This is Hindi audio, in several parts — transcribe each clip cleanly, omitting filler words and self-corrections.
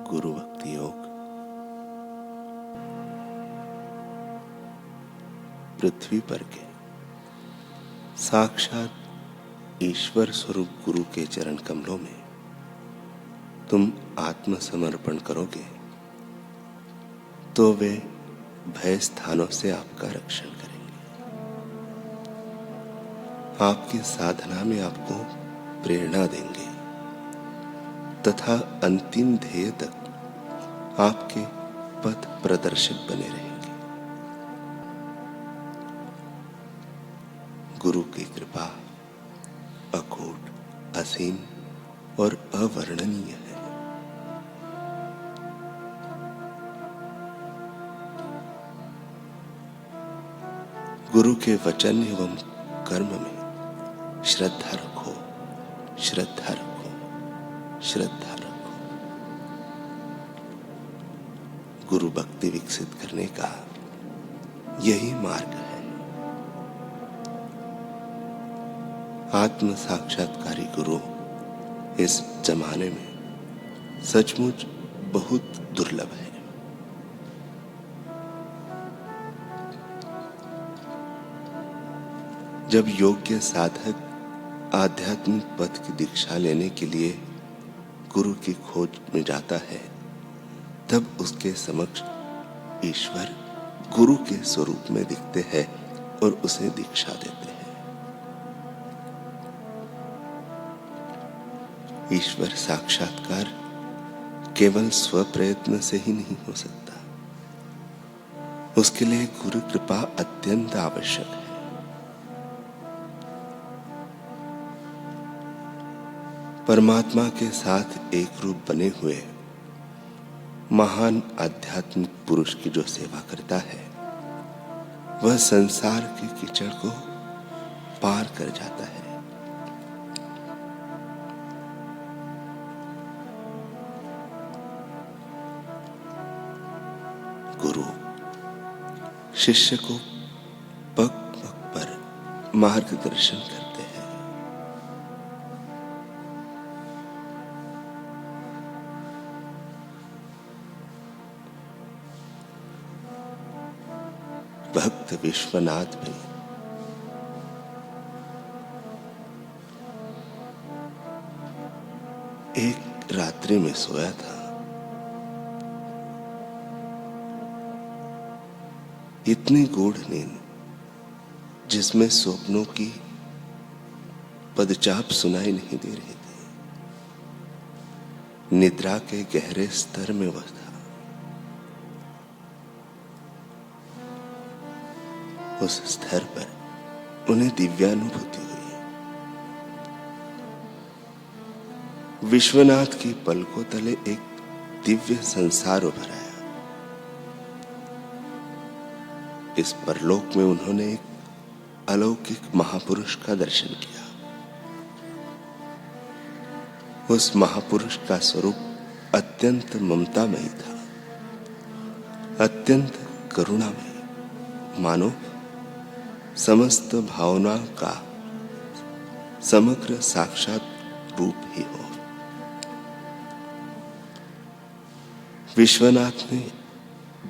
गुरु भक्ति योग। पृथ्वी पर के साक्षात ईश्वर स्वरूप गुरु के चरण कमलों में तुम आत्मसमर्पण करोगे तो वे भय स्थानों से आपका रक्षण करेंगे, आपकी साधना में आपको प्रेरणा देंगे तथा अंतिम ध्येय तक आपके पथ प्रदर्शक बने रहेंगे। गुरु की कृपा अकूट, असीम और अवर्णनीय है। गुरु के वचन एवं कर्म में श्रद्धा रखो, श्रद्धा रखो, श्रद्धा रखो। गुरु भक्ति विकसित करने का यही मार्ग है। आत्म साक्षात्कारी गुरु इस जमाने में सचमुच बहुत दुर्लभ है। जब योग्य साधक आध्यात्मिक पथ की दीक्षा लेने के लिए गुरु की खोज में जाता है, तब उसके समक्ष ईश्वर गुरु के स्वरूप में दिखते हैं और उसे दीक्षा देते हैं। ईश्वर साक्षात्कार केवल स्वप्रयत्न से ही नहीं हो सकता, उसके लिए गुरु कृपा अत्यंत आवश्यक है। परमात्मा के साथ एक रूप बने हुए महान आध्यात्मिक पुरुष की जो सेवा करता है, वह संसार के कीचड़ को पार कर जाता है। गुरु शिष्य को पग पग पर मार्गदर्शन करते हैं। भक्त विश्वनाथ भी एक रात्रि में सोया था। इतनी गूढ़ नींद जिसमें स्वप्नों की पदचाप सुनाई नहीं दे रही थी। निद्रा के गहरे स्तर में वह था। उस स्तर पर उन्हें दिव्यानुभूति हुई। विश्वनाथ की पलकों तले एक दिव्य संसार उभर आया। इस परलोक में उन्होंने एक अलौकिक महापुरुष का दर्शन किया। उस महापुरुष का स्वरूप अत्यंत ममतामयी था, अत्यंत करुणामयी, मानो समस्त भावनाओं का समग्र साक्षात रूप ही हो। विश्वनाथ ने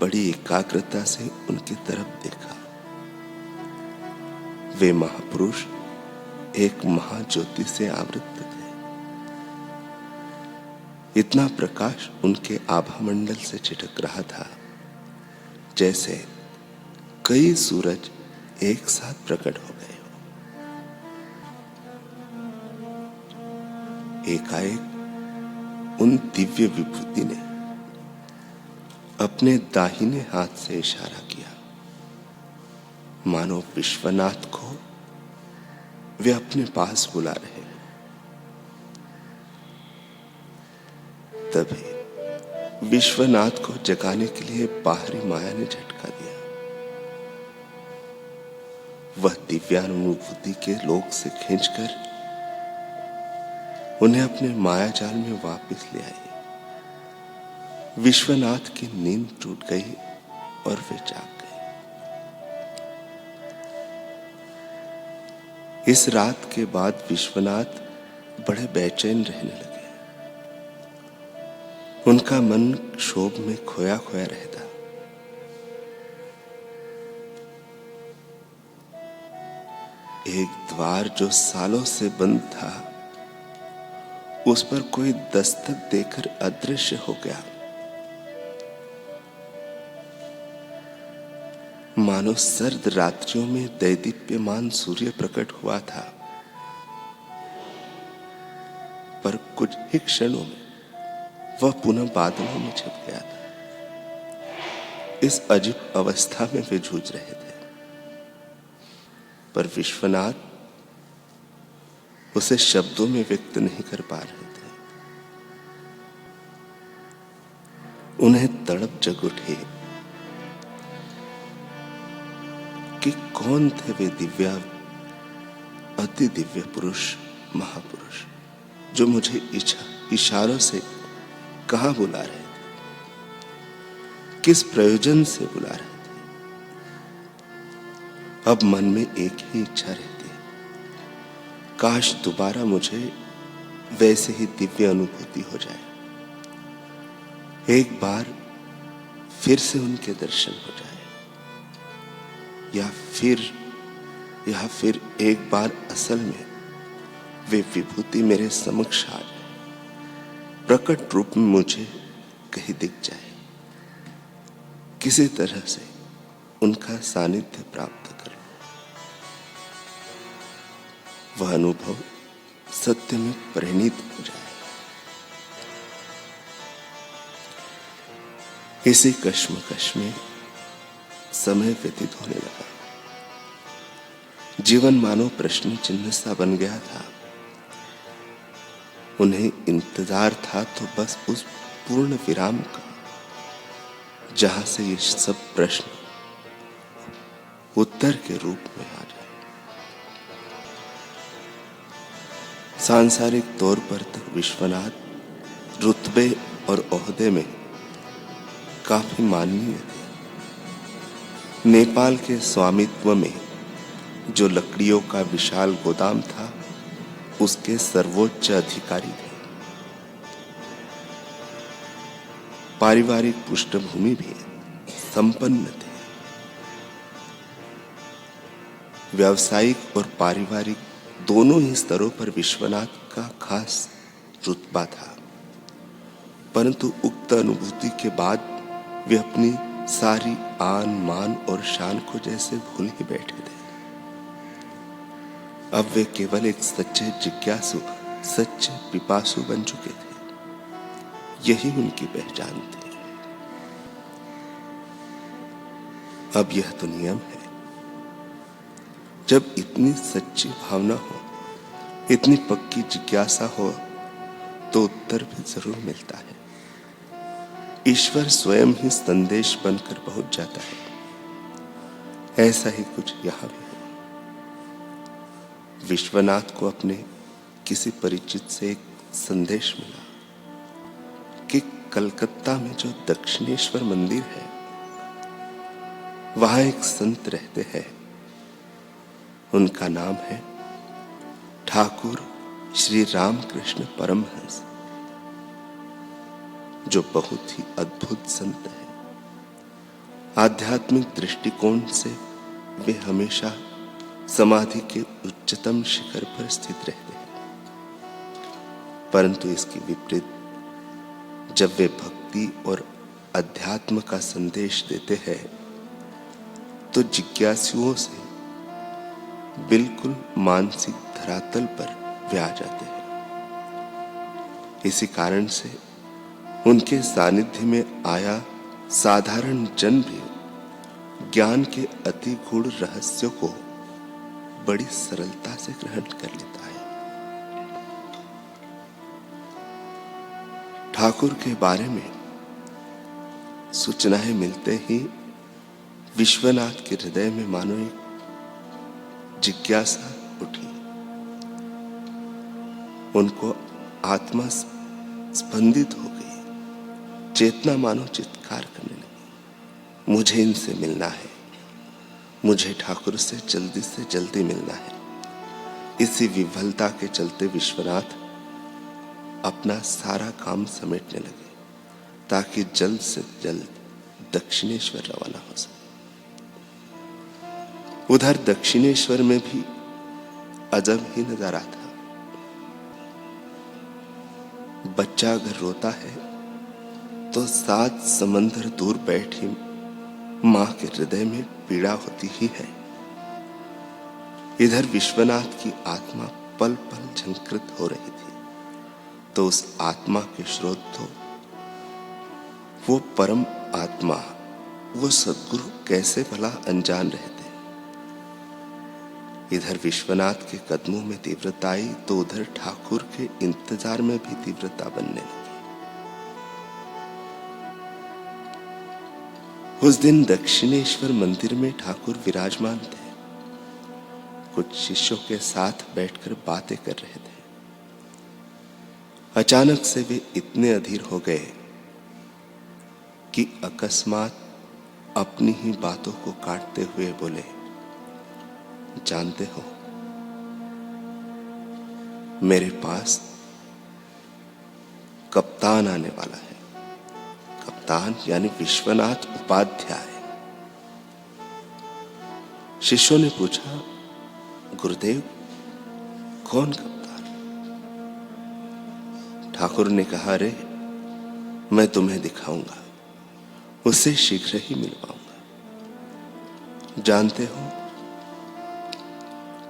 बड़ी एकाग्रता से उनकी तरफ देखा। वे महापुरुष एक महाज्योति से आवृत थे। इतना प्रकाश उनके आभा मंडल से छिटक रहा था जैसे कई सूरज एक साथ प्रकट हो गए हो। एकाएक उन दिव्य विभूति ने अपने दाहिने हाथ से इशारा किया, मानो विश्वनाथ को वे अपने पास बुला रहे हैं। तभी विश्वनाथ को जगाने के लिए बाहरी माया ने झटका दिया। वह दिव्यानुभूति के लोक से खींचकर उन्हें अपने माया जाल में वापस ले आई। विश्वनाथ की नींद टूट गई और वे जाग गए। इस रात के बाद विश्वनाथ बड़े बेचैन रहने लगे। उनका मन क्षोभ में खोया खोया रहता। एक द्वार जो सालों से बंद था, उस पर कोई दस्तक देकर अदृश्य हो गया। मानो सर्द रात्रियों में दैदीप्यमान सूर्य प्रकट हुआ था, पर कुछ ही क्षणों में वह पुनः बादलों में छिप गया था। इस अजीब अवस्था में वे जूझ रहे थे, पर विश्वनाथ उसे शब्दों में व्यक्त नहीं कर पा रहे थे। उन्हें तड़प जग उठी कि कौन थे वे दिव्या अति दिव्य पुरुष, महापुरुष, जो मुझे इशारों से कहां बुला रहे थे, किस प्रयोजन से बुला रहे थे। अब मन में एक ही इच्छा रहती है, काश दोबारा मुझे वैसे ही दिव्य अनुभूति हो जाए, एक बार फिर से उनके दर्शन हो जाए, या फिर एक बार असल में वे विभूति मेरे समक्ष आ जाए, प्रकट रूप में मुझे कहीं दिख जाए, किसी तरह से उनका सानिध्य प्राप्त कर लूं। वह अनुभव सत्य में परिणित हो जाए। इसी कश्मकश में समय व्यतीत होने लगा। जीवन मानो प्रश्न चिन्ह सा बन गया था। उन्हें इंतजार था तो बस उस पूर्ण विराम का, जहां से ये सब प्रश्न उत्तर के रूप में आ जाए। सांसारिक तौर पर तो विश्वनाथ रुतबे और ओहदे में काफी माननीय थे। नेपाल के स्वामित्व में जो लकड़ियों का विशाल गोदाम था, उसके सर्वोच्च अधिकारी थे। पारिवारिक पृष्ठभूमि भी संपन्न थे। व्यावसायिक और पारिवारिक दोनों ही स्तरों पर विश्वनाथ का खास रुतबा था, परंतु उक्त अनुभूति के बाद वे अपनी सारी आन मान और शान को जैसे भूल ही बैठे थे। अब वे केवल एक सच्चे जिज्ञासु, सच्चे पिपासु बन चुके थे। यही उनकी पहचान थी। अब यह तो नियम है, जब इतनी सच्ची भावना हो, इतनी पक्की जिज्ञासा हो, तो उत्तर भी जरूर मिलता है। ईश्वर स्वयं ही संदेश बनकर पहुंच जाता है। ऐसा ही कुछ यहां भी है। विश्वनाथ को अपने किसी परिचित से एक संदेश मिला कि कलकत्ता में जो दक्षिणेश्वर मंदिर है, वहां एक संत रहते हैं। उनका नाम है ठाकुर श्री रामकृष्ण परमहंस, जो बहुत ही अद्भुत संत है। आध्यात्मिक दृष्टिकोण से वे हमेशा समाधि के उच्चतम शिखर पर स्थित रहते हैं, परंतु इसकी विपरीत जब वे भक्ति और अध्यात्म का संदेश देते हैं, तो जिज्ञासुओं से बिल्कुल मानसिक धरातल पर वे आ जाते हैं। इसी कारण से उनके सानिध्य में आया साधारण जन भी ज्ञान के अति गूढ़ रहस्यों को बड़ी सरलता से ग्रहण कर लेता है। ठाकुर के बारे में सूचनाएं मिलते ही विश्वनाथ के हृदय में मानो एक जिज्ञासा उठी। उनको आत्मा स्पंदित हो गई, चेतना मानो चित्कार करने लगी। मुझे इनसे मिलना है, मुझे ठाकुर से जल्दी मिलना है। इसी विह्वलता के चलते विश्वनाथ अपना सारा काम समेटने लगे ताकि जल्द से जल्द दक्षिणेश्वर रवाना हो सके। उधर दक्षिणेश्वर में भी अजब ही नजारा था। बच्चा अगर रोता है तो 7 समंदर दूर बैठी मां के हृदय में पीड़ा होती ही है। इधर विश्वनाथ की आत्मा पल पल झंकृत हो रही थी, तो उस आत्मा के स्रोत तो वो परम आत्मा, वो सद्गुरु कैसे भला अनजान रहते। इधर विश्वनाथ के कदमों में तीव्रता आई तो उधर ठाकुर के इंतजार में भी तीव्रता बनने लगी। उस दिन दक्षिणेश्वर मंदिर में ठाकुर विराजमान थे। कुछ शिष्यों के साथ बैठकर बातें कर रहे थे। अचानक से वे इतने अधीर हो गए कि अकस्मात अपनी ही बातों को काटते हुए बोले, जानते हो, मेरे पास कप्तान आने वाला है। कप्तान यानी विश्वनाथ उपाध्याय। शिष्यों ने पूछा, गुरुदेव कौन कप्तान? ठाकुर ने कहा, अरे मैं तुम्हें दिखाऊंगा, उससे शीघ्र ही मिलवाऊंगा। जानते हो,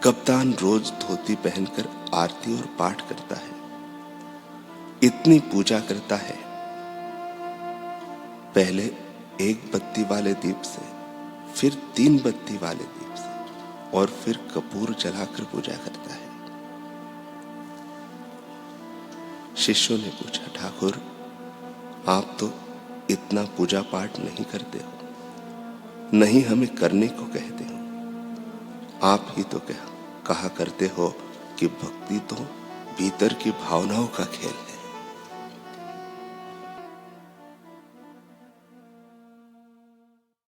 कप्तान रोज धोती पहनकर आरती और पाठ करता है, इतनी पूजा करता है। पहले 1 बत्ती वाले दीप से, फिर 3 बत्ती वाले दीप से, और फिर कपूर जलाकर पूजा करता है। शिष्यों ने पूछा, ठाकुर आप तो इतना पूजा पाठ नहीं करते हो, नहीं हमें करने को कहते हो। आप ही तो कहा करते हो कि भक्ति तो भीतर की भावनाओं का खेल है।